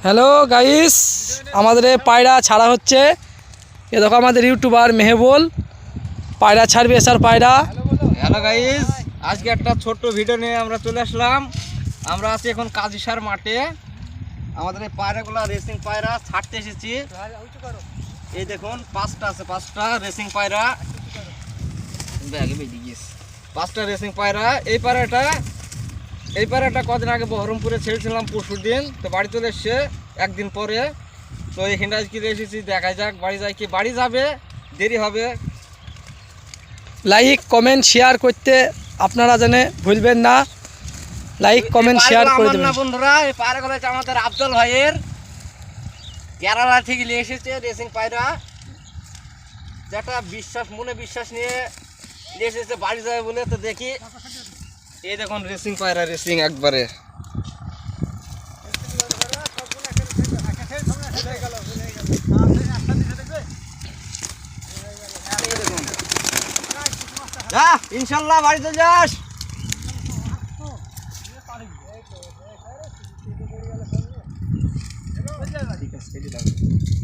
Hello guys, আমাদের পায়রা ছাড়া হচ্ছে। এ দেখো আমাদের ইউটিউবার মেহবুল পায়রা ছাড়বে। এসার পায়রা। হ্যালো গাইস, আজকে একটা ছোট্ট ভিডিও নিয়ে আমরা চলে আসলাম। আমরা আছি এখন কাজিসার মাঠে। আমাদের এই পায়রাগুলো রেসিং পায়রা ছাড়তে এসেছি। এই দেখুন পাঁচটা আছে, পাঁচটা রেসিং পায়রা। পাঁচটা রেসিং পায়রা। এই পায়রাটা কদিন আগে বহরমপুরে ছেড়েছিলাম, পরশুর দিন। তো বাড়ি চলে এসছে একদিন পরে। তো এইখানটা আজকে এসেছি, দেখা যাক বাড়ি যায় কি। বাড়ি যাবে, দেরি হবে। লাইক কমেন্ট শেয়ার করতে আপনারা জানে ভুলবেন না। লাইক কমেন্ট শেয়ার করে দেবেন বন্ধুরা। এই পায়রাগুলো হচ্ছে আমাদের আফজল ভাইয়ের, কেরালা থেকে নিয়ে এসেছে রেসিং পায়রা। যেটা মনে বিশ্বাস নিয়ে এসেছে বাড়ি যাবে বলে। তো দেখি, এই দেখুন রেসিং পায়রা, রেসিং একবারে। যা ইনশাল্লাহ বাড়িতে যাস। ঠিক আছে।